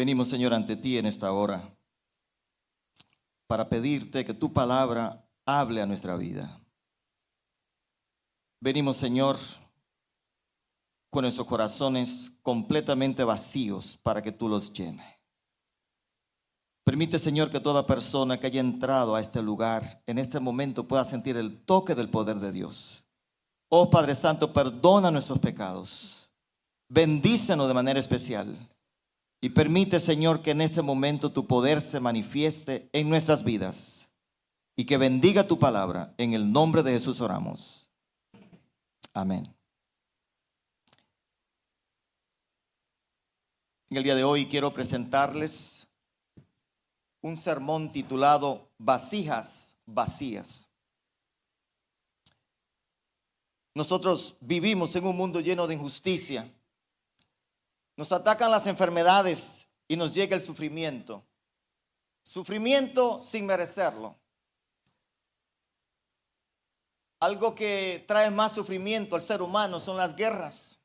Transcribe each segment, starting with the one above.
Venimos, Señor, ante ti en esta hora para pedirte que tu palabra hable a nuestra vida. Venimos, Señor, con nuestros corazones completamente vacíos para que tú los llenes. Permite, Señor, que toda persona que haya entrado a este lugar en este momento pueda sentir el toque del poder de Dios. Oh Padre Santo, perdona nuestros pecados. Bendícenos de manera especial. Y permite, Señor, que en este momento tu poder se manifieste en nuestras vidas. Y que bendiga tu palabra. En el nombre de Jesús oramos. Amén. En el día de hoy quiero presentarles un sermón titulado Vasijas vacías. Nosotros vivimos en un mundo lleno de injusticia. Nos atacan las enfermedades y nos llega el sufrimiento. Sufrimiento sin merecerlo. Algo que trae más sufrimiento al ser humano son las guerras.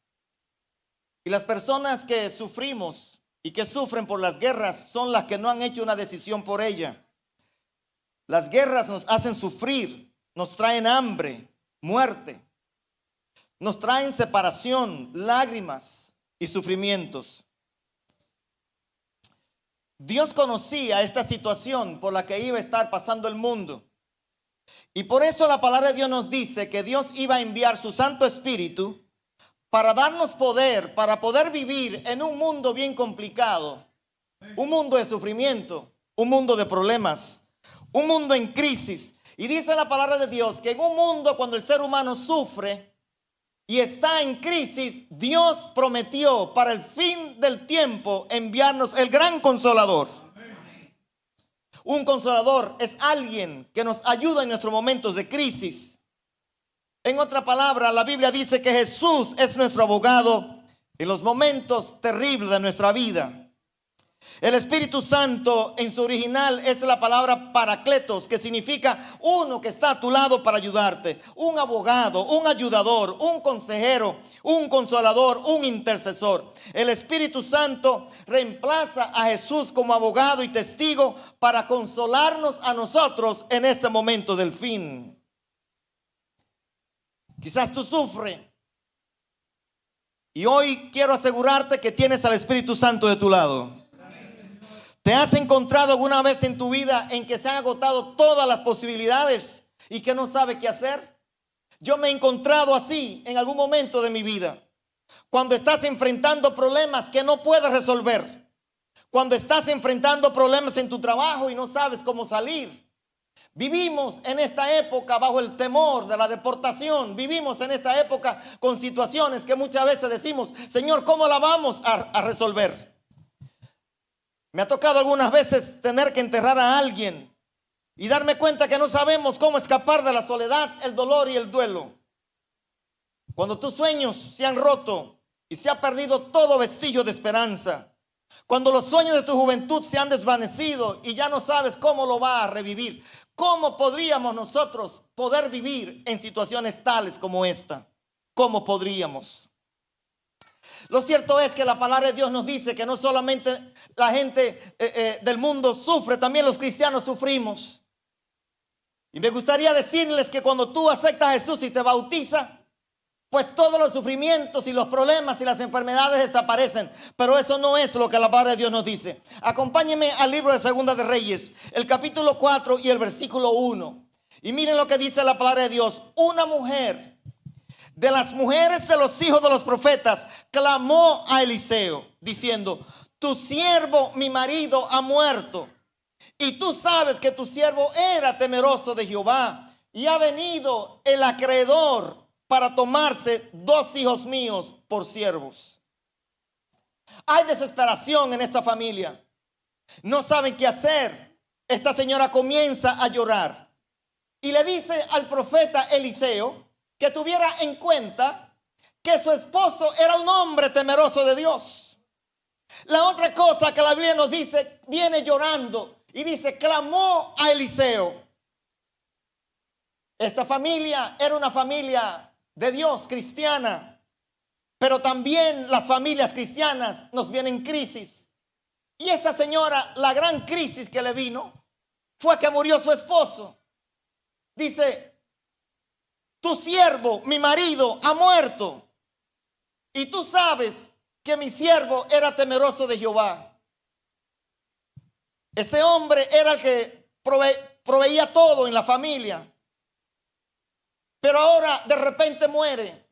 Y las personas que sufrimos y que sufren por las guerras son las que no han hecho una decisión por ella. Las guerras nos hacen sufrir, nos traen hambre, muerte. Nos traen separación, lágrimas y sufrimientos. Dios conocía esta situación por la que iba a estar pasando el mundo. Y por eso la palabra de Dios nos dice que Dios iba a enviar su Santo Espíritu para darnos poder, para poder vivir en un mundo bien complicado. Un mundo de sufrimiento, un mundo de problemas, un mundo en crisis. Y dice la palabra de Dios que en un mundo cuando el ser humano sufre y está en crisis, Dios prometió para el fin del tiempo enviarnos el gran consolador. Un consolador es alguien que nos ayuda en nuestros momentos de crisis. En otra palabra, la Biblia dice que Jesús es nuestro abogado en los momentos terribles de nuestra vida. El Espíritu Santo en su original es la palabra paracletos, que significa uno que está a tu lado para ayudarte. Un abogado, un ayudador, un consejero, un consolador, un intercesor. El Espíritu Santo reemplaza a Jesús como abogado y testigo para consolarnos a nosotros en este momento del fin. Quizás tú sufres y hoy quiero asegurarte que tienes al Espíritu Santo de tu lado. ¿Te has encontrado alguna vez en tu vida en que se han agotado todas las posibilidades y que no sabe qué hacer? Yo me he encontrado así en algún momento de mi vida. Cuando estás enfrentando problemas que no puedes resolver. Cuando estás enfrentando problemas en tu trabajo y no sabes cómo salir. Vivimos en esta época bajo el temor de la deportación. Vivimos en esta época con situaciones que muchas veces decimos, Señor, ¿cómo la vamos a resolver? Me ha tocado algunas veces tener que enterrar a alguien y darme cuenta que no sabemos cómo escapar de la soledad, el dolor y el duelo. Cuando tus sueños se han roto y se ha perdido todo vestigio de esperanza. Cuando los sueños de tu juventud se han desvanecido y ya no sabes cómo lo va a revivir. ¿Cómo podríamos nosotros poder vivir en situaciones tales como esta? ¿Cómo podríamos? Lo cierto es que la palabra de Dios nos dice que no solamente la gente del mundo sufre, también los cristianos sufrimos. Y me gustaría decirles que cuando tú aceptas a Jesús y te bautizas, pues todos los sufrimientos y los problemas y las enfermedades desaparecen. Pero eso no es lo que la palabra de Dios nos dice. Acompáñenme al libro de Segunda de Reyes, el capítulo 4 y el versículo 1. Y miren lo que dice la palabra de Dios. Una mujer de las mujeres de los hijos de los profetas clamó a Eliseo diciendo, tu siervo, mi marido, ha muerto. Y tú sabes que tu siervo era temeroso de Jehová. Y ha venido el acreedor para tomarse 2 hijos míos por siervos. Hay desesperación en esta familia. No saben qué hacer. Esta señora comienza a llorar. Y le dice al profeta Eliseo que tuviera en cuenta que su esposo era un hombre temeroso de Dios. La otra cosa que la Biblia nos dice, viene llorando y dice, clamó a Eliseo. Esta familia era una familia de Dios, cristiana, pero también las familias cristianas nos vienen en crisis. Y esta señora, la gran crisis que le vino fue que murió su esposo. Dice, tu siervo, mi marido, ha muerto. Y tú sabes que mi siervo era temeroso de Jehová. Ese hombre era el que proveía todo en la familia. Pero ahora de repente muere.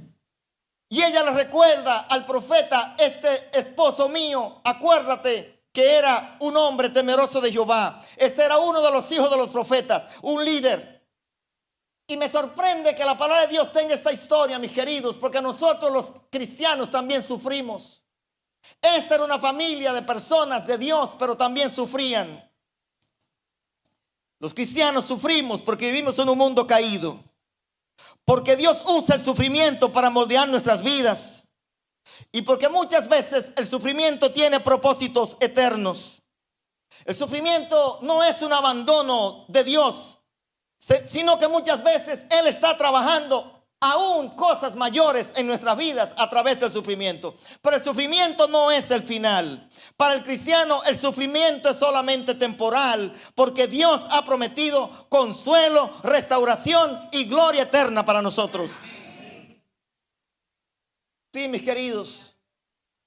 Y ella le recuerda al profeta, este esposo mío, acuérdate que era un hombre temeroso de Jehová. Este era uno de los hijos de los profetas, un líder. Y me sorprende que la palabra de Dios tenga esta historia, mis queridos, porque nosotros los cristianos también sufrimos. Esta era una familia de personas de Dios, pero también sufrían. Los cristianos sufrimos porque vivimos en un mundo caído. Porque Dios usa el sufrimiento para moldear nuestras vidas. Y porque muchas veces el sufrimiento tiene propósitos eternos. El sufrimiento no es un abandono de Dios, sino que muchas veces Él está trabajando aún cosas mayores en nuestras vidas a través del sufrimiento. Pero el sufrimiento no es el final. Para el cristiano el sufrimiento es solamente temporal, porque Dios ha prometido consuelo, restauración y gloria eterna para nosotros. Sí, mis queridos,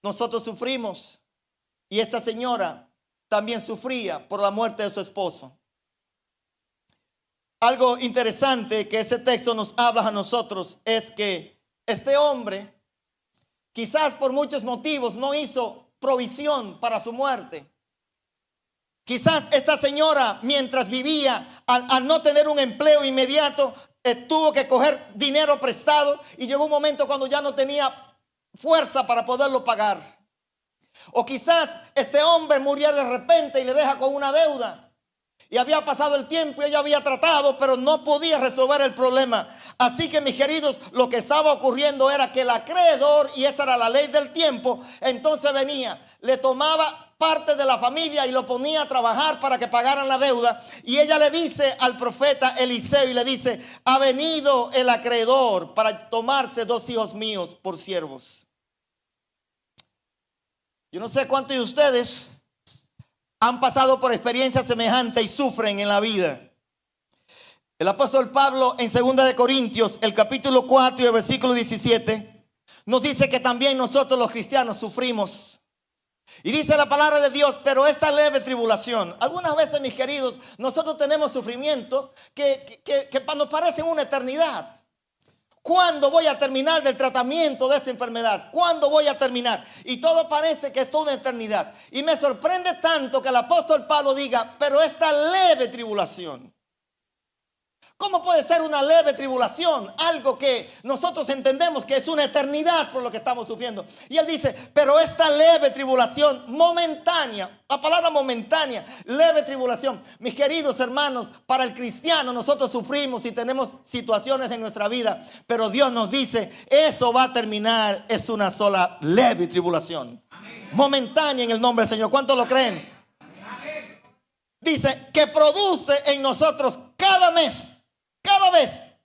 nosotros sufrimos, y esta señora también sufría por la muerte de su esposo. Algo interesante que ese texto nos habla a nosotros es que este hombre, quizás por muchos motivos, no hizo provisión para su muerte. Quizás esta señora, mientras vivía, al no tener un empleo inmediato, tuvo que coger dinero prestado, y llegó un momento cuando ya no tenía fuerza para poderlo pagar. O quizás este hombre murió de repente y le deja con una deuda. Y había pasado el tiempo y ella había tratado, pero no podía resolver el problema. Así que, mis queridos, lo que estaba ocurriendo era que el acreedor, y esa era la ley del tiempo, entonces venía, le tomaba parte de la familia y lo ponía a trabajar para que pagaran la deuda. Y ella le dice al profeta Eliseo, y le dice, ha venido el acreedor para tomarse 2 hijos míos por siervos. Yo no sé cuántos de ustedes han pasado por experiencias semejantes y sufren en la vida. El apóstol Pablo en 2 de Corintios, el capítulo 4 y el versículo 17, nos dice que también nosotros los cristianos sufrimos. Y dice la palabra de Dios, pero esta leve tribulación. Algunas veces, mis queridos, nosotros tenemos sufrimientos que nos parecen una eternidad. ¿Cuándo voy a terminar del tratamiento de esta enfermedad? ¿Cuándo voy a terminar? Y todo parece que es toda una eternidad. Y me sorprende tanto que el apóstol Pablo diga, pero esta leve tribulación. ¿Cómo puede ser una leve tribulación? Algo que nosotros entendemos que es una eternidad por lo que estamos sufriendo. Y él dice, pero esta leve tribulación momentánea, la palabra momentánea, leve tribulación. Mis queridos hermanos, para el cristiano nosotros sufrimos y tenemos situaciones en nuestra vida, pero Dios nos dice, eso va a terminar, es una sola leve tribulación. Amén. Momentánea en el nombre del Señor. ¿Cuántos lo creen? Amén. Dice que produce en nosotros cada vez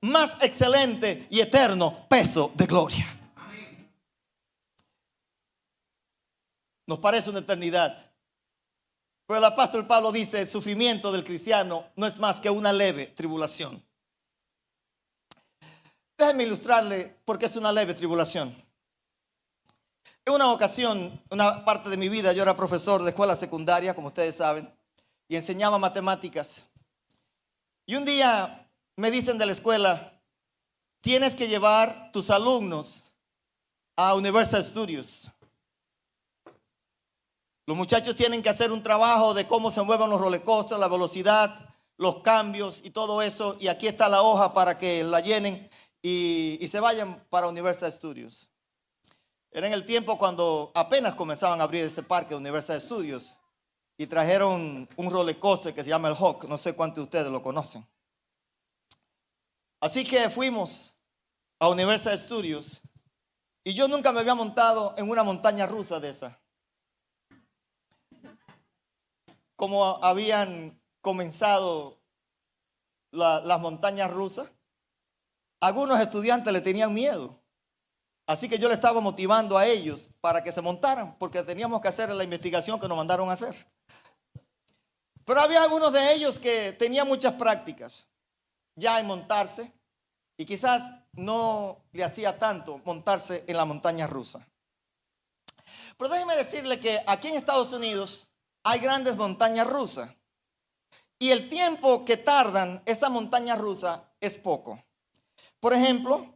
más excelente y eterno peso de gloria. Amén. Nos parece una eternidad, pero el apóstol Pablo dice, el sufrimiento del cristiano no es más que una leve tribulación. Déjenme ilustrarle por qué es una leve tribulación. En una ocasión, una parte de mi vida, yo era profesor de escuela secundaria, como ustedes saben, y enseñaba matemáticas. Y un día me dicen de la escuela, tienes que llevar tus alumnos a Universal Studios. Los muchachos tienen que hacer un trabajo de cómo se mueven los roller coasters, la velocidad, los cambios y todo eso. Y aquí está la hoja para que la llenen y se vayan para Universal Studios. Era en el tiempo cuando apenas comenzaban a abrir ese parque de Universal Studios. Y trajeron un roller coaster que se llama el Hawk. No sé cuántos de ustedes lo conocen. Así que fuimos a Universal Studios y yo nunca me había montado en una montaña rusa de esa. Como habían comenzado las montañas rusas, algunos estudiantes le tenían miedo. Así que yo le estaba motivando a ellos para que se montaran, porque teníamos que hacer la investigación que nos mandaron a hacer. Pero había algunos de ellos que tenían muchas prácticas ya en montarse y quizás no le hacía tanto montarse en la montaña rusa. Pero déjeme decirle que aquí en Estados Unidos hay grandes montañas rusas y el tiempo que tardan esa montaña rusa es poco. Por ejemplo,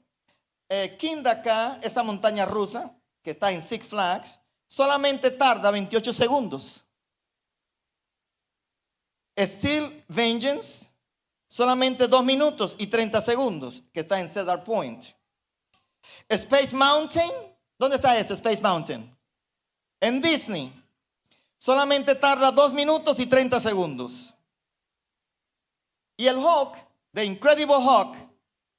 Kindaka, esa montaña rusa que está en Six Flags, solamente tarda 28 segundos. Steel Vengeance, solamente 2 minutos y 30 segundos, que está en Cedar Point. Space Mountain, ¿dónde está ese Space Mountain? En Disney, solamente tarda 2 minutos y 30 segundos. Y el Hawk, The Incredible Hawk,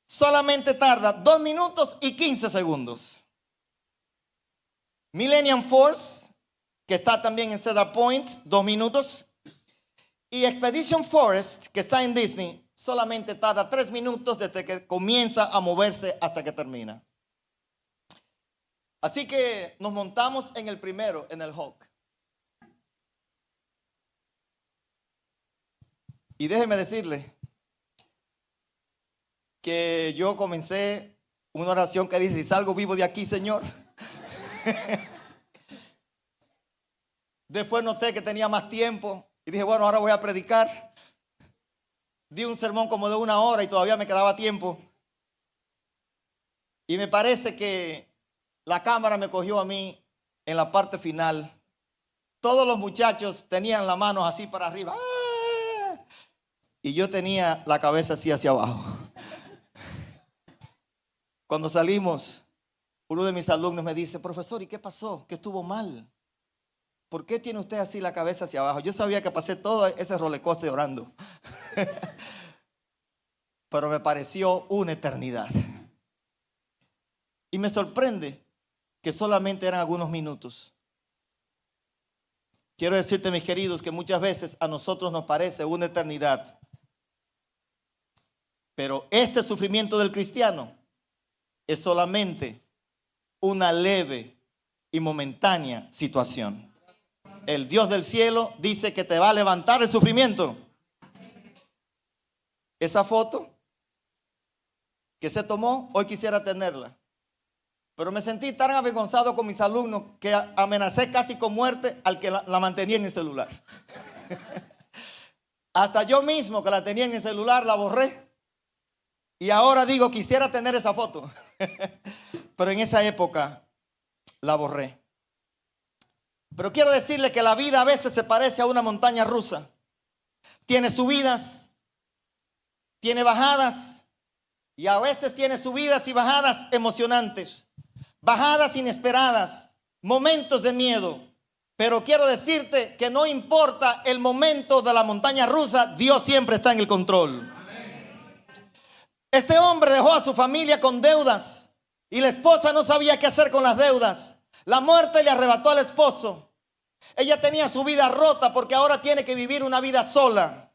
solamente tarda 2 minutos y 15 segundos. Millennium Force, que está también en Cedar Point, 2 minutos. Y Expedition Forest, que está en Disney, solamente tarda 3 minutos desde que comienza a moverse hasta que termina. Así que nos montamos en el primero, en el Hawk. Y déjeme decirle que yo comencé una oración que dice: si salgo vivo de aquí, Señor. Después noté que tenía más tiempo y dije, bueno, ahora voy a predicar. Di un sermón como de 1 hora y todavía me quedaba tiempo. Y me parece que la cámara me cogió a mí en la parte final. Todos los muchachos tenían las manos así para arriba. ¡Ah! Y yo tenía la cabeza así hacia abajo. Cuando salimos, uno de mis alumnos me dice: profesor, ¿y qué pasó? ¿Qué estuvo mal? ¿Por qué tiene usted así la cabeza hacia abajo? Yo sabía que pasé todo ese rollercoaster orando. Pero me pareció una eternidad. Y me sorprende que solamente eran algunos minutos. Quiero decirte, mis queridos, que muchas veces a nosotros nos parece una eternidad. Pero este sufrimiento del cristiano es solamente una leve y momentánea situación. El Dios del cielo dice que te va a levantar el sufrimiento. Esa foto que se tomó, hoy quisiera tenerla. Pero me sentí tan avergonzado con mis alumnos que amenacé casi con muerte al que la mantenía en el celular. Hasta yo mismo, que la tenía en el celular, la borré. Y ahora digo, quisiera tener esa foto. Pero en esa época la borré. Pero quiero decirle que la vida a veces se parece a una montaña rusa. Tiene subidas, tiene bajadas, y a veces tiene subidas y bajadas emocionantes, bajadas inesperadas, momentos de miedo. Pero quiero decirte que no importa el momento de la montaña rusa, Dios siempre está en el control. Este hombre dejó a su familia con deudas y la esposa no sabía qué hacer con las deudas. La muerte le arrebató al esposo. Ella tenía su vida rota porque ahora tiene que vivir una vida sola.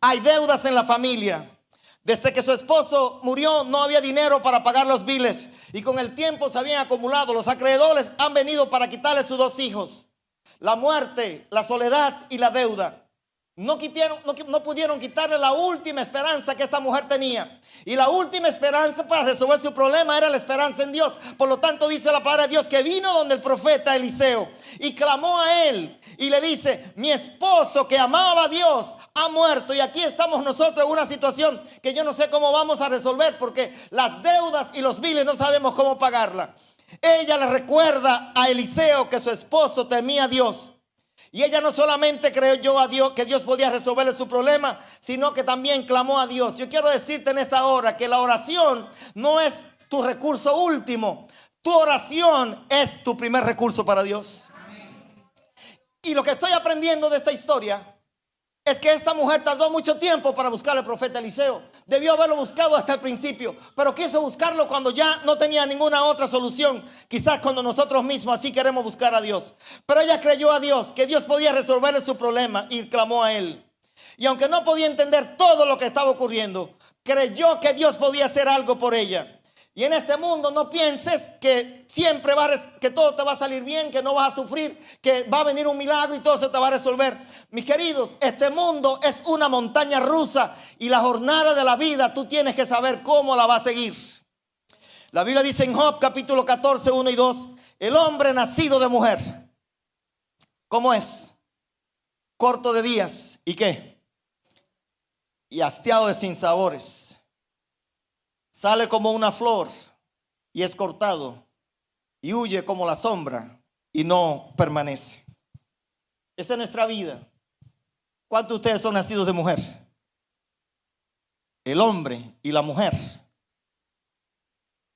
Hay deudas en la familia. Desde que su esposo murió no había dinero para pagar los biles y con el tiempo se habían acumulado. Los acreedores han venido para quitarle sus 2 hijos. La muerte, la soledad y la deuda. No pudieron quitarle la última esperanza que esta mujer tenía. Y la última esperanza para resolver su problema era la esperanza en Dios. Por lo tanto dice la palabra de Dios que vino donde el profeta Eliseo y clamó a él y le dice: mi esposo que amaba a Dios ha muerto. Y aquí estamos nosotros en una situación que yo no sé cómo vamos a resolver, porque las deudas y los biles no sabemos cómo pagarla. Ella le recuerda a Eliseo que su esposo temía a Dios. Y ella no solamente creyó a Dios que Dios podía resolverle su problema, sino que también clamó a Dios. Yo quiero decirte en esta hora que la oración no es tu recurso último. Tu oración es tu primer recurso para Dios. Y lo que estoy aprendiendo de esta historia es que esta mujer tardó mucho tiempo para buscar al profeta Eliseo. Debió haberlo buscado hasta el principio, pero quiso buscarlo cuando ya no tenía ninguna otra solución. Quizás cuando nosotros mismos así queremos buscar a Dios. Pero ella creyó a Dios, que Dios podía resolverle su problema y clamó a él. Y aunque no podía entender todo lo que estaba ocurriendo, creyó que Dios podía hacer algo por ella. Y en este mundo no pienses que siempre que todo te va a salir bien, que no vas a sufrir, que va a venir un milagro y todo se te va a resolver. Mis queridos, este mundo es una montaña rusa y la jornada de la vida tú tienes que saber cómo la vas a seguir. La Biblia dice en Job capítulo 14, 1 y 2, el hombre nacido de mujer, ¿cómo es? Corto de días, ¿y qué? Y hastiado de sinsabores. Sale como una flor y es cortado y huye como la sombra y no permanece. Esa es nuestra vida. ¿Cuántos de ustedes son nacidos de mujer? El hombre y la mujer.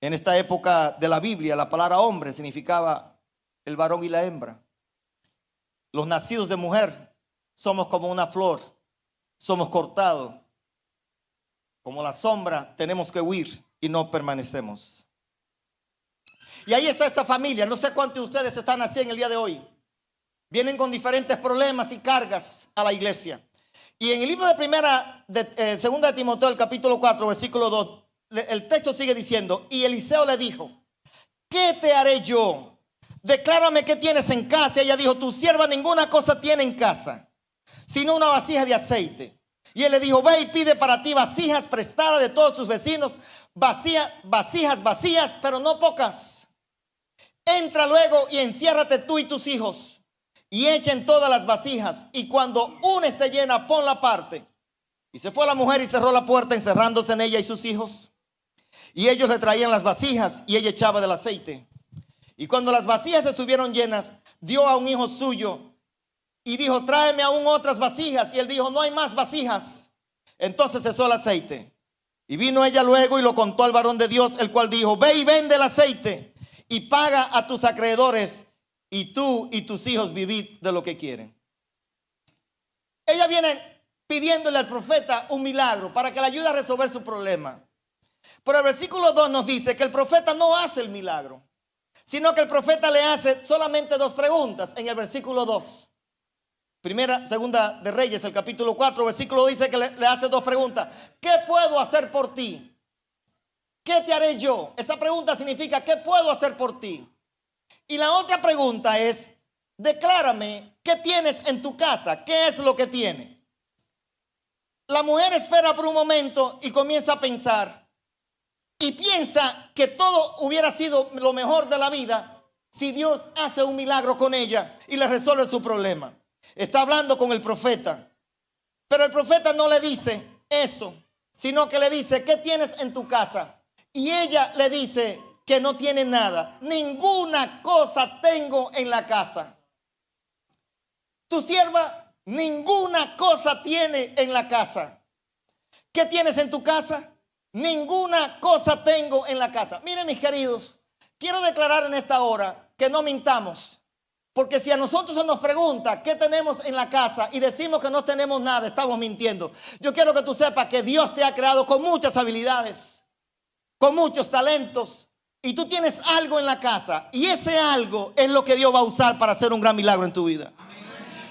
En esta época de la Biblia, la palabra hombre significaba el varón y la hembra. Los nacidos de mujer somos como una flor, somos cortados. Como la sombra tenemos que huir y no permanecemos. Y ahí está esta familia. No sé cuántos de ustedes están así en el día de hoy. Vienen con diferentes problemas y cargas a la iglesia. Y en el libro de segunda de Timoteo, el capítulo 4, versículo 2, el texto sigue diciendo, y Eliseo le dijo, ¿qué te haré yo? Declárame qué tienes en casa. Y ella dijo, tu sierva ninguna cosa tiene en casa, sino una vasija de aceite. Y él le dijo, ve y pide para ti vasijas prestadas de todos tus vecinos, vasijas vacías, pero no pocas. Entra luego y enciérrate tú y tus hijos, y echen todas las vasijas, y cuando una esté llena, ponla aparte. Y se fue la mujer y cerró la puerta, encerrándose en ella y sus hijos. Y ellos le traían las vasijas, y ella echaba del aceite. Y cuando las vasijas estuvieron llenas, dio a un hijo suyo, y dijo, tráeme aún otras vasijas. Y él dijo, no hay más vasijas. Entonces cesó el aceite. Y vino ella luego y lo contó al varón de Dios, el cual dijo, ve y vende el aceite y paga a tus acreedores, y tú y tus hijos vivid de lo que quieren. Ella viene pidiéndole al profeta un milagro para que le ayude a resolver su problema. Pero el versículo 2 nos dice que el profeta no hace el milagro, sino que el profeta le hace solamente dos preguntas en el versículo 2. Segunda de Reyes, el capítulo 4, versículo dice que le hace dos preguntas. ¿Qué puedo hacer por ti? ¿Qué te haré yo? Esa pregunta significa, ¿qué puedo hacer por ti? Y la otra pregunta es, declárame, ¿qué tienes en tu casa? ¿Qué es lo que tiene? La mujer espera por un momento y comienza a pensar. Y piensa que todo hubiera sido lo mejor de la vida si Dios hace un milagro con ella y le resuelve su problema. Está hablando con el profeta, pero el profeta no le dice eso, sino que le dice, ¿qué tienes en tu casa? Y ella le dice que no tiene nada. Ninguna cosa tengo en la casa. Tu sierva ninguna cosa tiene en la casa. ¿Qué tienes en tu casa? Ninguna cosa tengo en la casa. Miren, mis queridos, quiero declarar en esta hora que no mintamos. Porque si a nosotros se nos pregunta qué tenemos en la casa y decimos que no tenemos nada, estamos mintiendo. Yo quiero que tú sepas que Dios te ha creado con muchas habilidades, con muchos talentos, y tú tienes algo en la casa, y ese algo es lo que Dios va a usar para hacer un gran milagro en tu vida.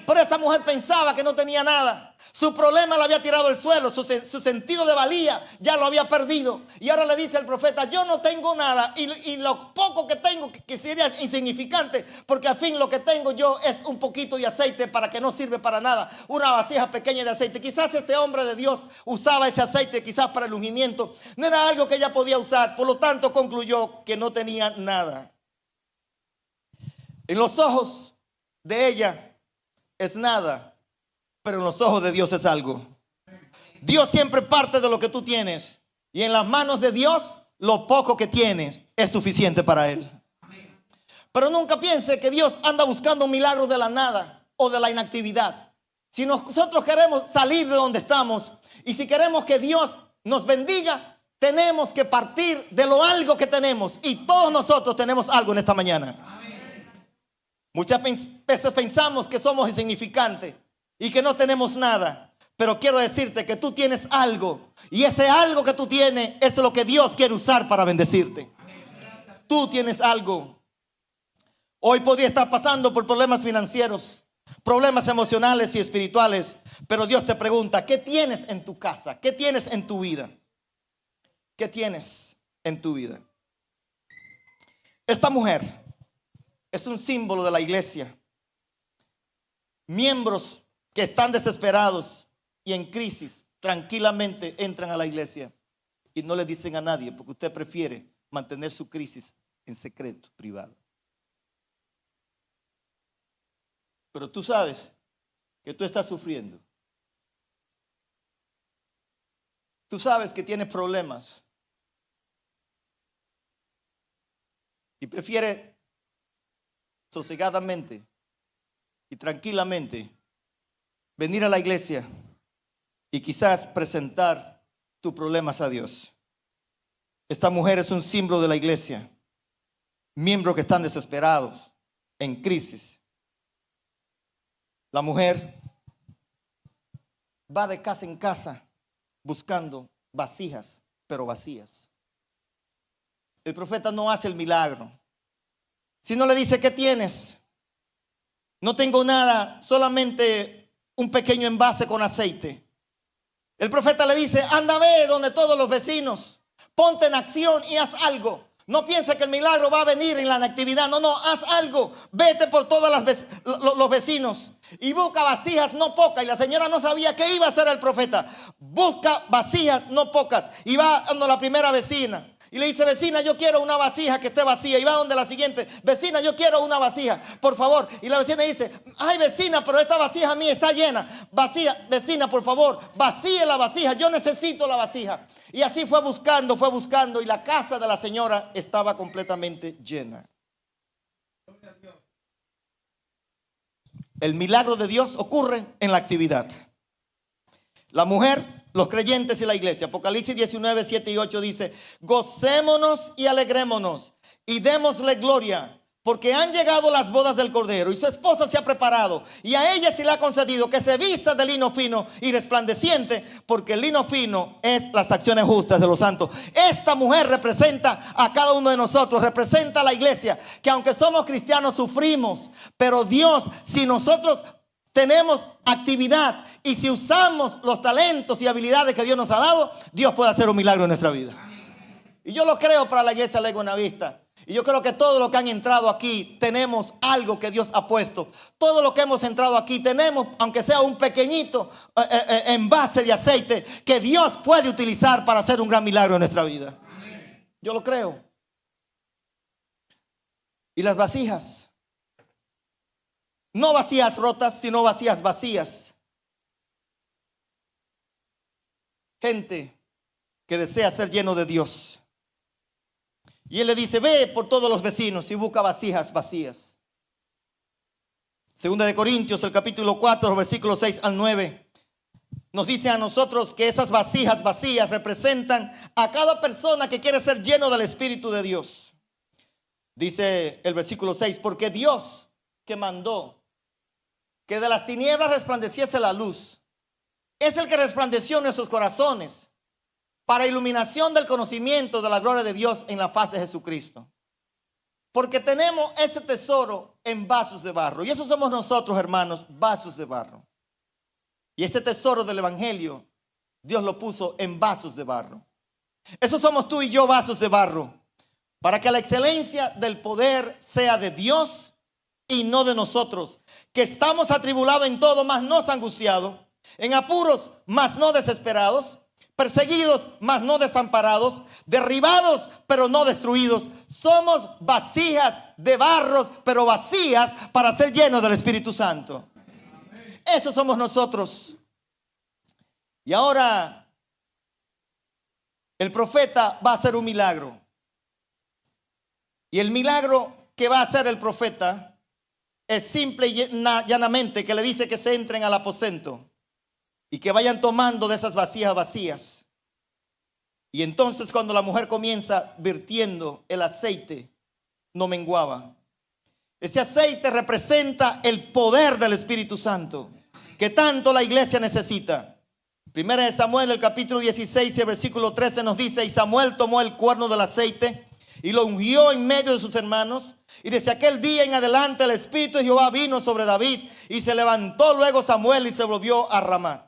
Pero esta mujer pensaba que no tenía nada. Su problema lo había tirado al suelo. Su sentido de valía ya lo había perdido. Y ahora le dice al profeta, yo no tengo nada. Y lo poco que tengo, que sería insignificante, porque al fin lo que tengo yo es un poquito de aceite para que no sirve para nada. Una vasija pequeña de aceite. Quizás este hombre de Dios usaba ese aceite quizás para el ungimiento. No era algo que ella podía usar. Por lo tanto concluyó que no tenía nada. En los ojos de ella es nada, pero en los ojos de Dios es algo. Dios siempre parte de lo que tú tienes, y en las manos de Dios lo poco que tienes es suficiente para Él. Pero nunca piense que Dios anda buscando un milagro de la nada o de la inactividad. Si nosotros queremos salir de donde estamos, y si queremos que Dios nos bendiga, tenemos que partir de lo algo que tenemos, y todos nosotros tenemos algo en esta mañana. Muchas veces pensamos que somos insignificantes y que no tenemos nada. Pero quiero decirte que tú tienes algo. Y ese algo que tú tienes es lo que Dios quiere usar para bendecirte. Tú tienes algo. Hoy podría estar pasando por problemas financieros, problemas emocionales y espirituales. Pero Dios te pregunta, ¿qué tienes en tu casa? ¿Qué tienes en tu vida? ¿Qué tienes en tu vida? Esta mujer es un símbolo de la iglesia. Miembros que están desesperados y en crisis tranquilamente entran a la iglesia y no le dicen a nadie porque usted prefiere mantener su crisis en secreto, privado. Pero tú sabes que tú estás sufriendo. Tú sabes que tienes problemas y prefiere sosegadamente y tranquilamente venir a la iglesia y quizás presentar tus problemas a Dios. Esta mujer es un símbolo de la iglesia. Miembros que están desesperados, en crisis. La mujer va de casa en casa buscando vasijas, pero vacías. El profeta no hace el milagro, sino le dice: ¿qué tienes? No tengo nada, solamente un pequeño envase con aceite. El profeta le dice: anda, ve donde todos los vecinos, ponte en acción y haz algo. No pienses que el milagro va a venir en la actividad. No, haz algo. Vete por todos los vecinos y busca vasijas no pocas. Y la señora no sabía qué iba a hacer el profeta. Busca vasijas no pocas. Y va a la primera vecina y le dice: vecina, yo quiero una vasija que esté vacía. Y va donde la siguiente: vecina, yo quiero una vasija, por favor. Y la vecina dice: ay, vecina, pero esta vasija mía está llena. Vecina, por favor, vacíe la vasija, yo necesito la vasija. Y así fue buscando, y la casa de la señora estaba completamente llena. El milagro de Dios ocurre en la actividad. La mujer, los creyentes y la iglesia. Apocalipsis 19, 7 y 8 dice: gocémonos y alegrémonos y démosle gloria, porque han llegado las bodas del Cordero y su esposa se ha preparado, y a ella se le ha concedido que se vista de lino fino y resplandeciente, porque el lino fino es las acciones justas de los santos. Esta mujer representa a cada uno de nosotros, representa a la iglesia, que aunque somos cristianos sufrimos, pero Dios, si nosotros tenemos actividad y si usamos los talentos y habilidades que Dios nos ha dado, Dios puede hacer un milagro en nuestra vida. Y yo lo creo para la iglesia Ley Buenavista. Y yo creo que todos los que han entrado aquí tenemos algo que Dios ha puesto. Todos los que hemos entrado aquí tenemos, aunque sea un pequeñito envase de aceite, que Dios puede utilizar para hacer un gran milagro en nuestra vida. Yo lo creo. Y las vasijas, no vasijas rotas, sino vasijas vacías. Gente que desea ser lleno de Dios. Y él le dice: ve por todos los vecinos y busca vasijas vacías. Segunda de Corintios, el capítulo 4, versículos 6 al 9. Nos dice a nosotros que esas vasijas vacías representan a cada persona que quiere ser lleno del Espíritu de Dios. Dice el versículo 6: porque Dios, que mandó que de las tinieblas resplandeciese la luz, es el que resplandeció en nuestros corazones para iluminación del conocimiento de la gloria de Dios en la faz de Jesucristo. Porque tenemos ese tesoro en vasos de barro. Y eso somos nosotros, hermanos, vasos de barro. Y este tesoro del evangelio, Dios lo puso en vasos de barro. Eso somos tú y yo, vasos de barro. Para que la excelencia del poder sea de Dios y no de nosotros. Que estamos atribulados en todo, mas no angustiados. En apuros, mas no desesperados. Perseguidos, mas no desamparados, derribados, pero no destruidos. Somos vasijas de barros, pero vacías para ser llenos del Espíritu Santo. Eso somos nosotros. Y ahora el profeta va a hacer un milagro. Y el milagro que va a hacer el profeta es simple y llanamente que le dice que se entren al aposento y que vayan tomando de esas vasijas vacías. Y entonces cuando la mujer comienza vertiendo el aceite, no menguaba. Ese aceite representa el poder del Espíritu Santo que tanto la iglesia necesita. Primera de Samuel, el capítulo 16, el versículo 13 nos dice: y Samuel tomó el cuerno del aceite y lo ungió en medio de sus hermanos. Y desde aquel día en adelante el Espíritu de Jehová vino sobre David. Y se levantó luego Samuel y se volvió a Ramá.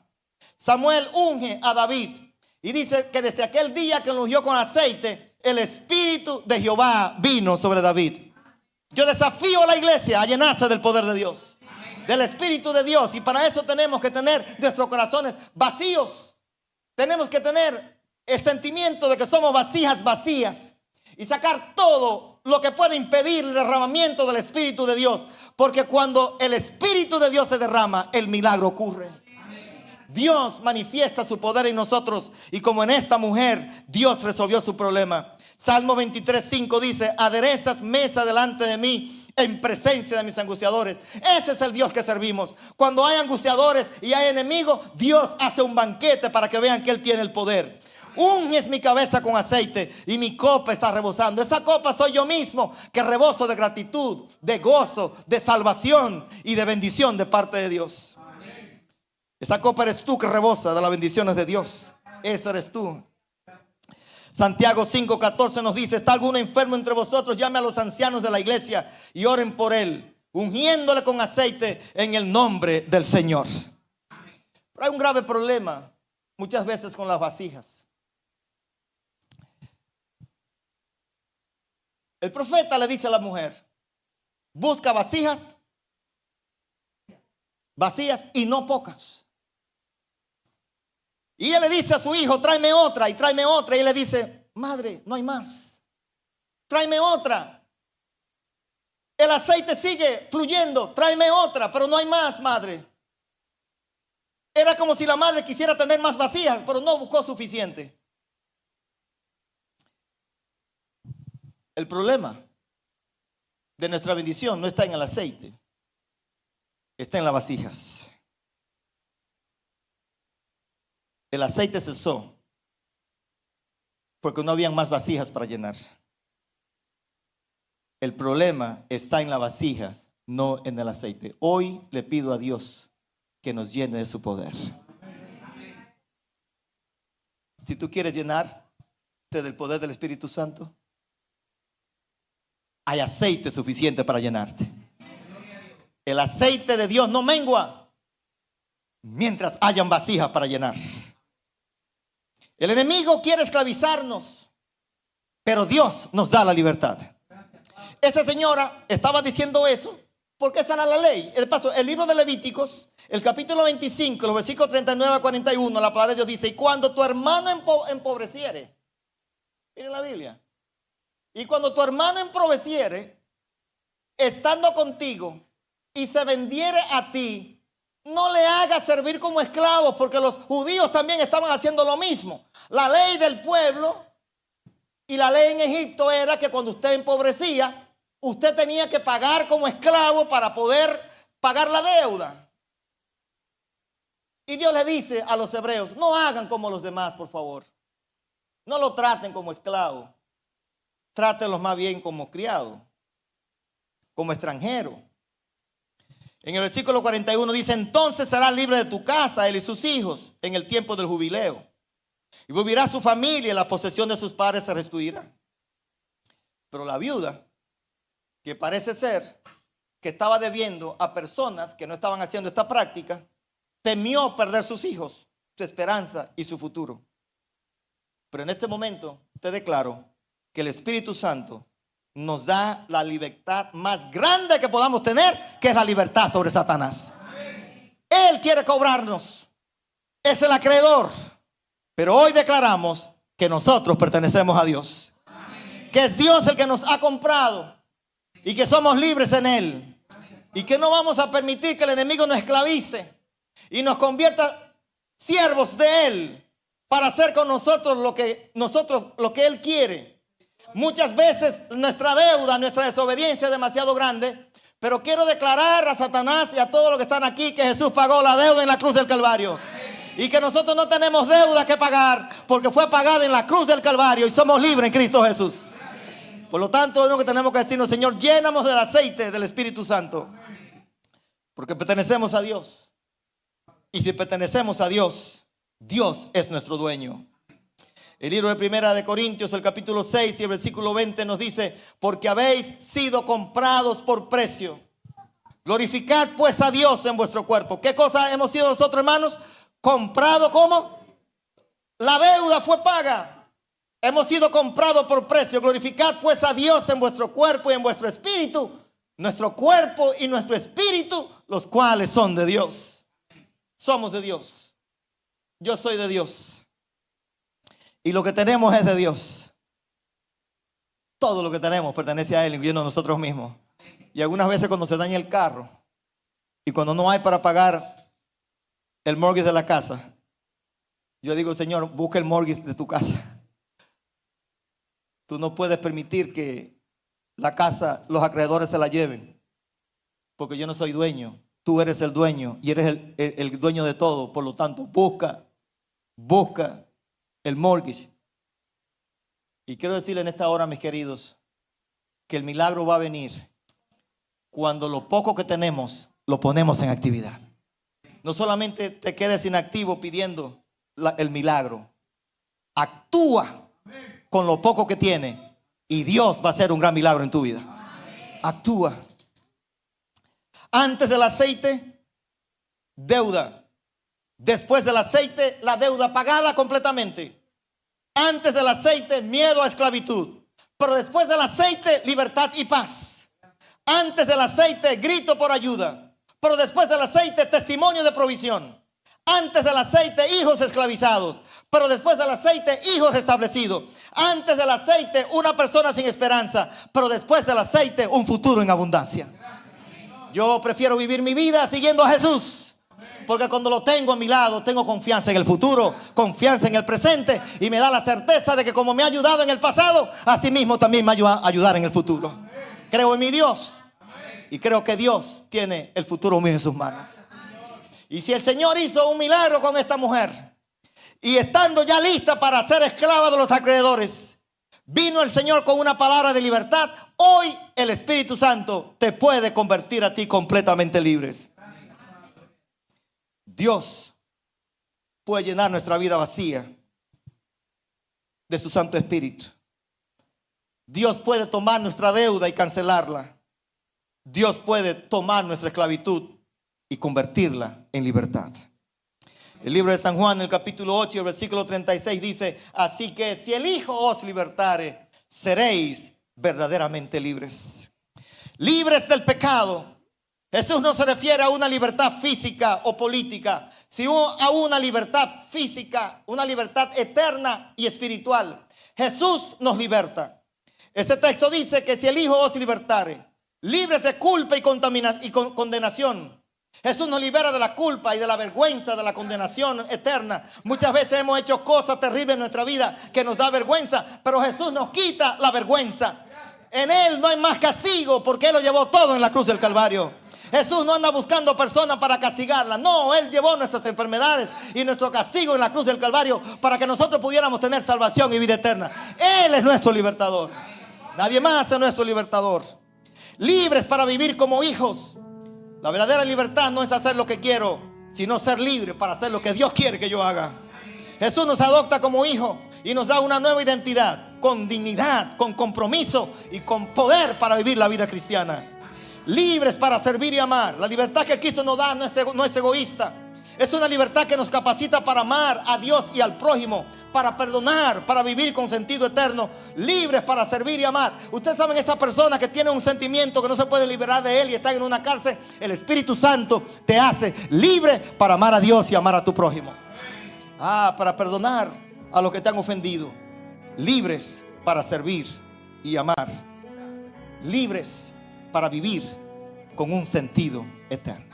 Samuel unge a David y dice que desde aquel día que lo ungió con aceite, el Espíritu de Jehová vino sobre David. Yo desafío a la iglesia a llenarse del poder de Dios, del Espíritu de Dios. Y para eso tenemos que tener nuestros corazones vacíos. Tenemos que tener el sentimiento de que somos vasijas vacías y sacar todo lo que puede impedir el derramamiento del Espíritu de Dios. Porque cuando el Espíritu de Dios se derrama, el milagro ocurre. Dios manifiesta su poder en nosotros, y como en esta mujer, Dios resolvió su problema. Salmo 23:5 dice: aderezas mesa delante de mí en presencia de mis angustiadores. Ese es el Dios que servimos. Cuando hay angustiadores y hay enemigos, Dios hace un banquete para que vean que Él tiene el poder. Unges mi cabeza con aceite y mi copa está rebosando. Esa copa soy yo mismo, que reboso de gratitud, de gozo, de salvación y de bendición de parte de Dios. Esa copa eres tú, que rebosa de las bendiciones de Dios. Eso eres tú. Santiago 5:14 nos dice: ¿está alguno enfermo entre vosotros? Llame a los ancianos de la iglesia y oren por él, ungiéndole con aceite en el nombre del Señor. Pero hay un grave problema muchas veces con las vasijas. El profeta le dice a la mujer: busca vasijas vacías y no pocas. Y ella le dice a su hijo: tráeme otra, y tráeme otra. Y él le dice: madre, no hay más, tráeme otra. El aceite sigue fluyendo, tráeme otra, pero no hay más, madre. Era como si la madre quisiera tener más vasijas, pero no buscó suficiente. El problema de nuestra bendición no está en el aceite, está en las vasijas. El aceite cesó porque no habían más vasijas para llenar. El problema está en las vasijas, no en el aceite. Hoy le pido a Dios que nos llene de su poder. Si tú quieres llenarte del poder del Espíritu Santo, hay aceite suficiente para llenarte. El aceite de Dios no mengua mientras hayan vasijas para llenar. El enemigo quiere esclavizarnos, pero Dios nos da la libertad. Esa señora estaba diciendo eso porque esa era la ley. El libro de Levíticos, el capítulo 25, los versículos 39 a 41, la palabra de Dios dice: y cuando tu hermano empobreciere, miren la Biblia, y cuando tu hermano empobreciere, estando contigo, y se vendiere a ti, no le hagas servir como esclavos, porque los judíos también estaban haciendo lo mismo. La ley del pueblo y la ley en Egipto era que cuando usted empobrecía, usted tenía que pagar como esclavo para poder pagar la deuda. Y Dios le dice a los hebreos: no hagan como los demás, por favor. No lo traten como esclavo. Trátenlos más bien como criado, como extranjero. En el versículo 41 dice: entonces será libre de tu casa, él y sus hijos, en el tiempo del jubileo. Y volverá a su familia, y la posesión de sus padres se restituirá. Pero la viuda, que parece ser que estaba debiendo a personas que no estaban haciendo esta práctica, temió perder sus hijos, su esperanza y su futuro. Pero en este momento te declaro que el Espíritu Santo nos da la libertad más grande que podamos tener, que es la libertad sobre Satanás. Él quiere cobrarnos, es el acreedor. Pero hoy declaramos que nosotros pertenecemos a Dios, que es Dios el que nos ha comprado y que somos libres en Él, y que no vamos a permitir que el enemigo nos esclavice y nos convierta siervos de Él para hacer con nosotros lo que Él quiere. Muchas veces nuestra deuda, nuestra desobediencia es demasiado grande, pero quiero declarar a Satanás y a todos los que están aquí que Jesús pagó la deuda en la cruz del Calvario. Y que nosotros no tenemos deuda que pagar, porque fue pagada en la cruz del Calvario y somos libres en Cristo Jesús. Por lo tanto, lo único que tenemos que decirnos: Señor, llénanos del aceite del Espíritu Santo, porque pertenecemos a Dios. Y si pertenecemos a Dios, Dios es nuestro dueño. El libro de Primera de Corintios, el capítulo 6 y el versículo 20 nos dice: porque habéis sido comprados por precio. Glorificad pues a Dios en vuestro cuerpo. ¿Qué cosa hemos sido nosotros, hermanos? Comprado. ¿Cómo? La deuda fue paga. Hemos sido comprados por precio. Glorificad pues a Dios en vuestro cuerpo y en vuestro espíritu. Nuestro cuerpo y nuestro espíritu, los cuales son de Dios. Somos de Dios. Yo soy de Dios. Y lo que tenemos es de Dios. Todo lo que tenemos pertenece a Él, incluyendo a nosotros mismos. Y algunas veces cuando se daña el carro y cuando no hay para pagar el mortgage de la casa, yo digo, Señor, busca el mortgage de tu casa. Tú no puedes permitir que la casa, los acreedores se la lleven, porque yo no soy dueño. Tú eres el dueño y eres el dueño de todo. Por lo tanto, busca el mortgage. Y quiero decirle en esta hora, mis queridos, que el milagro va a venir cuando lo poco que tenemos lo ponemos en actividad. No solamente te quedes inactivo pidiendo el milagro. Actúa con lo poco que tiene y Dios va a hacer un gran milagro en tu vida. Actúa. Antes del aceite, deuda. Después del aceite, la deuda pagada completamente. Antes del aceite, miedo a esclavitud. Pero después del aceite, libertad y paz. Antes del aceite, grito por ayuda. Pero después del aceite, testimonio de provisión. Antes del aceite, hijos esclavizados. Pero después del aceite, hijos restablecidos. Antes del aceite, una persona sin esperanza. Pero después del aceite, un futuro en abundancia. Yo prefiero vivir mi vida siguiendo a Jesús. Porque cuando lo tengo a mi lado, tengo confianza en el futuro, confianza en el presente. Y me da la certeza de que como me ha ayudado en el pasado, así mismo también me va a ayudar en el futuro. Creo en mi Dios. Y creo que Dios tiene el futuro mío en sus manos. Y si el Señor hizo un milagro con esta mujer, y estando ya lista para ser esclava de los acreedores, vino el Señor con una palabra de libertad. Hoy el Espíritu Santo te puede convertir a ti completamente libres. Dios puede llenar nuestra vida vacía de su Santo Espíritu. Dios puede tomar nuestra deuda y cancelarla. Dios puede tomar nuestra esclavitud y convertirla en libertad. El libro de San Juan, el capítulo 8, el versículo 36 dice: así que si el Hijo os libertare, seréis verdaderamente libres. Libres del pecado. Jesús no se refiere a una libertad física o política, sino a una libertad física, una libertad eterna y espiritual. Jesús nos liberta. Este texto dice que si el Hijo os libertare, libres de culpa y condenación. Jesús nos libera de la culpa y de la vergüenza, de la condenación eterna. Muchas veces hemos hecho cosas terribles en nuestra vida que nos da vergüenza, pero Jesús nos quita la vergüenza. En Él no hay más castigo porque Él lo llevó todo en la cruz del Calvario. Jesús no anda buscando personas para castigarlas. No, Él llevó nuestras enfermedades y nuestro castigo en la cruz del Calvario para que nosotros pudiéramos tener salvación y vida eterna. Él es nuestro libertador. Nadie más es nuestro libertador. Libres para vivir como hijos. La verdadera libertad no es hacer lo que quiero, sino ser libre para hacer lo que Dios quiere que yo haga. Jesús nos adopta como hijo y nos da una nueva identidad, con dignidad, con compromiso y con poder para vivir la vida cristiana. Libres para servir y amar. La libertad que Cristo nos da no es egoísta. Es una libertad que nos capacita para amar a Dios y al prójimo, para perdonar, para vivir con sentido eterno. Libres para servir y amar. Ustedes saben, esa persona que tiene un sentimiento que no se puede liberar de él y está en una cárcel, el Espíritu Santo te hace libre para amar a Dios y amar a tu prójimo. Para perdonar a los que te han ofendido. Libres para servir y amar. Libres para vivir con un sentido eterno.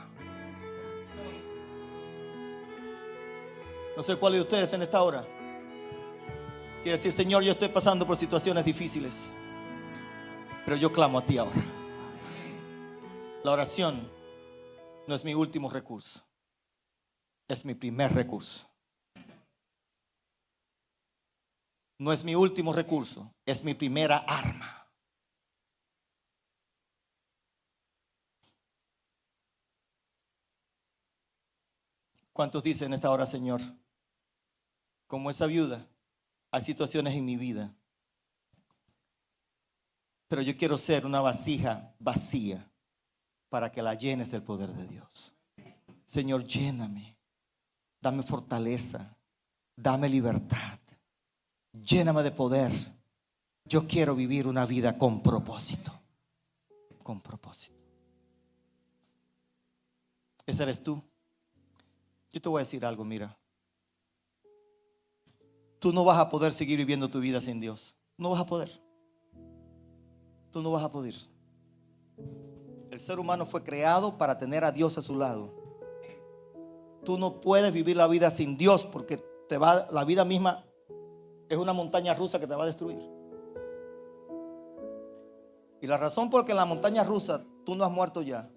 No sé cuál de ustedes en esta hora quiere decir: Señor, yo estoy pasando por situaciones difíciles, pero yo clamo a ti ahora. La oración no es mi último recurso, es mi primer recurso. No es mi último recurso, es mi primera arma. ¿Cuántos dicen en esta hora: Señor, como esa viuda, hay situaciones en mi vida, pero yo quiero ser una vasija vacía para que la llenes del poder de Dios? Señor, lléname, dame fortaleza, dame libertad, Lléname de poder. Yo quiero vivir una vida con propósito. Con propósito. Ese eres tú. Yo te voy a decir algo, mira. Tú no vas a poder seguir viviendo tu vida sin Dios. No vas a poder. Tú no vas a poder. El ser humano fue creado para tener a Dios a su lado. Tú no puedes vivir la vida sin Dios, porque la vida misma es una montaña rusa que te va a destruir. Y la razón por que en la montaña rusa tú no has muerto ya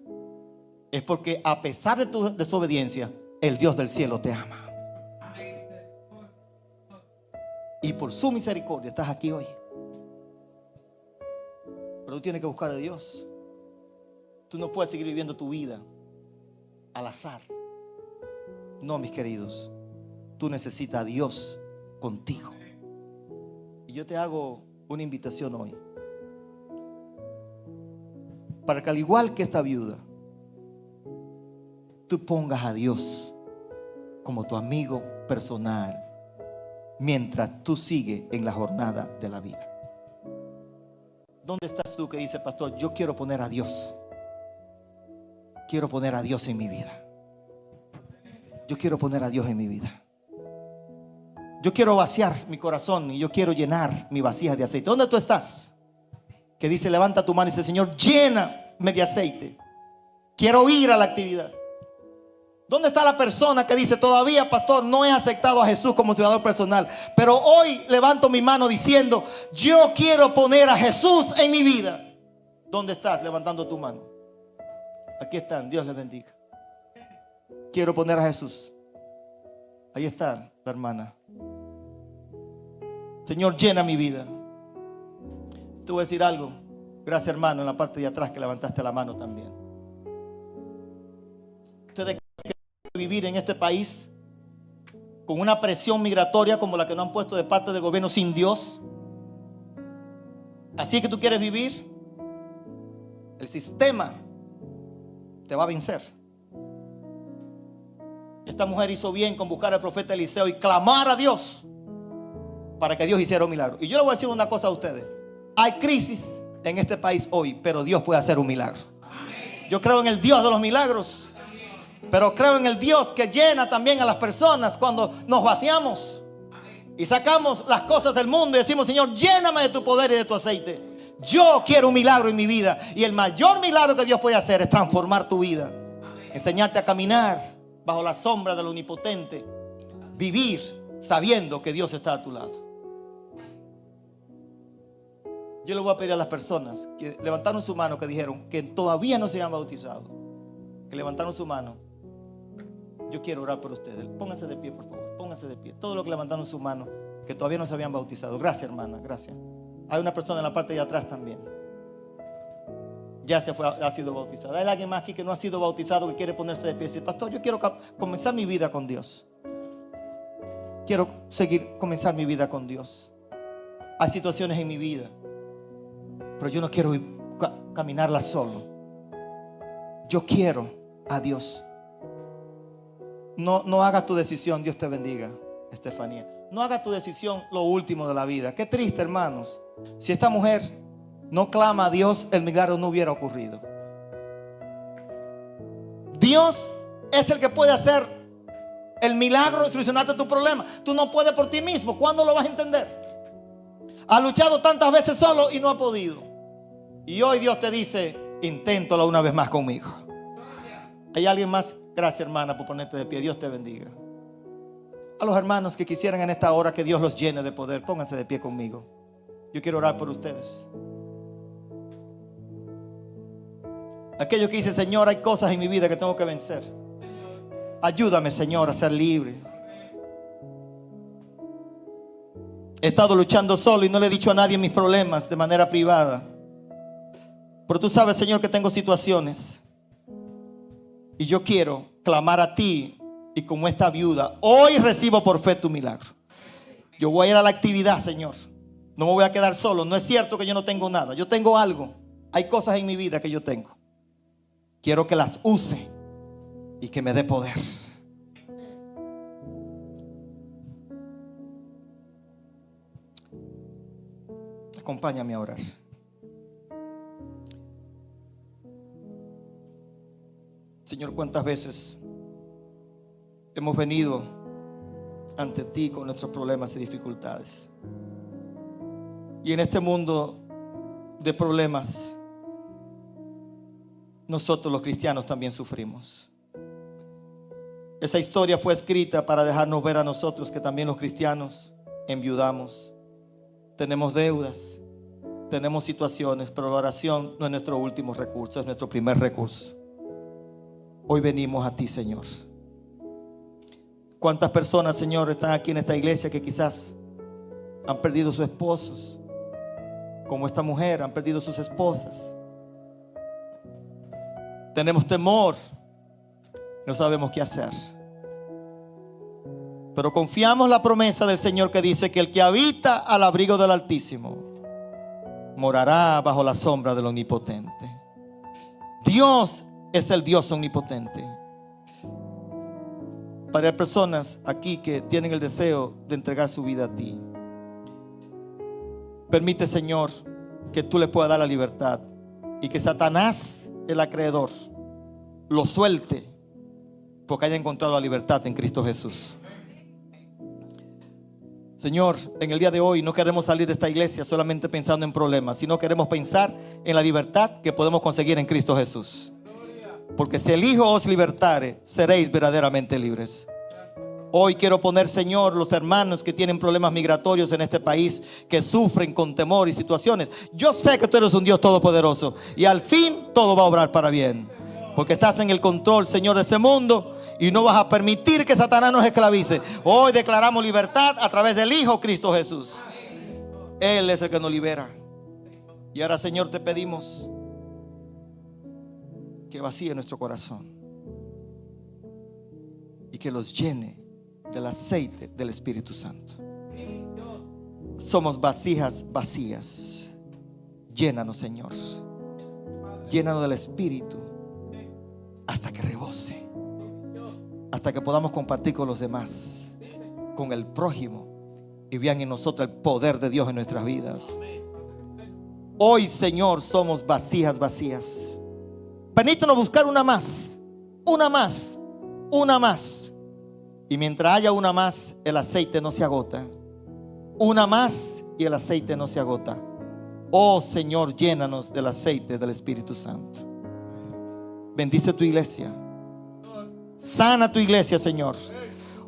es porque, a pesar de tu desobediencia, el Dios del cielo te ama. Y por su misericordia estás aquí hoy. Pero tú tienes que buscar a Dios. Tú no puedes seguir viviendo tu vida al azar. No, mis queridos. Tú necesitas a Dios contigo. Y yo te hago una invitación hoy. Para que, al igual que esta viuda, tú pongas a Dios como tu amigo personal mientras tú sigues en la jornada de la vida. ¿Dónde estás tú que dice, pastor, yo quiero poner a Dios? Quiero poner a Dios en mi vida. Yo quiero poner a Dios en mi vida. Yo quiero vaciar mi corazón y yo quiero llenar mi vasija de aceite. ¿Dónde tú estás? Que dice, levanta tu mano y dice, Señor, lléname de aceite. Quiero ir a la actividad. ¿Dónde está la persona que dice, todavía, pastor, no he aceptado a Jesús como Salvador personal, pero hoy levanto mi mano diciendo, yo quiero poner a Jesús en mi vida? ¿Dónde estás levantando tu mano? Aquí están, Dios les bendiga. Quiero poner a Jesús. Ahí está la hermana. Señor, llena mi vida. Te voy a decir algo. Gracias, hermano, en la parte de atrás que levantaste la mano también. Ustedes quieren vivir en este país con una presión migratoria como la que nos han puesto de parte del gobierno sin Dios. Así que tú quieres vivir. El sistema te va a vencer. Esta mujer hizo bien con buscar al profeta Eliseo y clamar a Dios para que Dios hiciera un milagro. Y yo le voy a decir una cosa a ustedes. Hay crisis en este país hoy, pero Dios puede hacer un milagro. Yo creo en el Dios de los milagros, pero creo en el Dios que llena también a las personas cuando nos vaciamos y sacamos las cosas del mundo y decimos, Señor, lléname de tu poder y de tu aceite. Yo quiero un milagro en mi vida, y el mayor milagro que Dios puede hacer es transformar tu vida, enseñarte a caminar bajo la sombra del Omnipotente, vivir sabiendo que Dios está a tu lado. Yo le voy a pedir a las personas que levantaron su mano, que dijeron que todavía no se habían bautizado, que levantaron su mano. Yo quiero orar por ustedes. Pónganse de pie, por favor. Pónganse de pie. Todos los que levantaron su mano, que todavía no se habían bautizado. Gracias, hermana. Gracias. Hay una persona en la parte de atrás también. Ya ha sido bautizada. Hay alguien más aquí que no ha sido bautizado, que quiere ponerse de pie y decir, pastor, yo quiero comenzar mi vida con Dios. Quiero comenzar mi vida con Dios. Hay situaciones en mi vida, pero yo no quiero caminarla solo. Yo quiero a Dios. No hagas tu decisión. Dios te bendiga, Estefanía. No hagas tu decisión lo último de la vida. Qué triste, hermanos. Si esta mujer no clama a Dios, el milagro no hubiera ocurrido. Dios es el que puede hacer el milagro y solucionarte tu problema. Tú no puedes por ti mismo. ¿Cuándo lo vas a entender? Has luchado tantas veces solo y no ha podido. Y hoy Dios te dice, inténtalo una vez más conmigo. ¿Hay alguien más? Gracias, hermana, por ponerte de pie. Dios te bendiga. A los hermanos que quisieran en esta hora que Dios los llene de poder, pónganse de pie conmigo. Yo quiero orar por ustedes. Aquellos que dicen, Señor, hay cosas en mi vida que tengo que vencer. Ayúdame, Señor, a ser libre. He estado luchando solo y no le he dicho a nadie mis problemas de manera privada. Pero tú sabes, Señor, que tengo situaciones. Y yo quiero clamar a ti. Y como esta viuda, hoy recibo por fe tu milagro. Yo voy a ir a la actividad, Señor. No me voy a quedar solo. No es cierto que yo no tengo nada. Yo tengo algo. Hay cosas en mi vida que yo tengo. Quiero que las use y que me dé poder. Acompáñame a orar. Señor, cuántas veces hemos venido ante ti con nuestros problemas y dificultades. Y en este mundo de problemas, nosotros los cristianos también sufrimos. Esa historia fue escrita para dejarnos ver a nosotros que también los cristianos enviudamos, tenemos deudas, tenemos situaciones, pero la oración no es nuestro último recurso, es nuestro primer recurso. Hoy venimos a ti, Señor. ¿Cuántas personas, Señor, están aquí en esta iglesia que quizás han perdido sus esposos? Como esta mujer, han perdido sus esposas. Tenemos temor, no sabemos qué hacer. Pero confiamos la promesa del Señor que dice que el que habita al abrigo del Altísimo morará bajo la sombra del Omnipotente. Dios es el Dios omnipotente. Para personas aquí que tienen el deseo de entregar su vida a ti, permite, Señor, que tú le puedas dar la libertad y que Satanás, el acreedor, lo suelte porque haya encontrado la libertad en Cristo Jesús. Señor, en el día de hoy no queremos salir de esta iglesia solamente pensando en problemas, sino queremos pensar en la libertad que podemos conseguir en Cristo Jesús. Porque si el Hijo os libertare, seréis verdaderamente libres. Hoy quiero poner, Señor, los hermanos que tienen problemas migratorios en este país, que sufren con temor y situaciones. Yo sé que tú eres un Dios todopoderoso y al fin todo va a obrar para bien, porque estás en el control, Señor, de este mundo y no vas a permitir que Satanás nos esclavice. Hoy declaramos libertad a través del Hijo Cristo Jesús. Él es el que nos libera. Y ahora, Señor, te pedimos que vacíe nuestro corazón y que los llene del aceite del Espíritu Santo. Somos vasijas vacías. Llénanos, Señor. Llénanos del Espíritu hasta que rebose, hasta que podamos compartir con los demás, con el prójimo, y vean en nosotros el poder de Dios en nuestras vidas. Hoy, Señor, somos vasijas vacías. Permítanos buscar una más, una más, una más. Y mientras haya una más, el aceite no se agota. Una más y el aceite no se agota. Oh Señor, llénanos del aceite del Espíritu Santo. Bendice tu iglesia. Sana tu iglesia, Señor.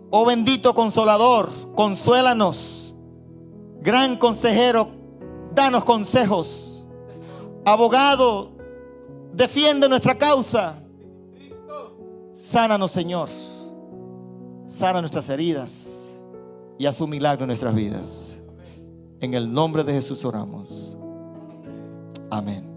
Oh bendito Consolador, consuélanos. Gran consejero, danos consejos. Abogado, defiende nuestra causa. Sánanos, Señor. Sana nuestras heridas y haz un milagro en nuestras vidas. En el nombre de Jesús oramos. Amén.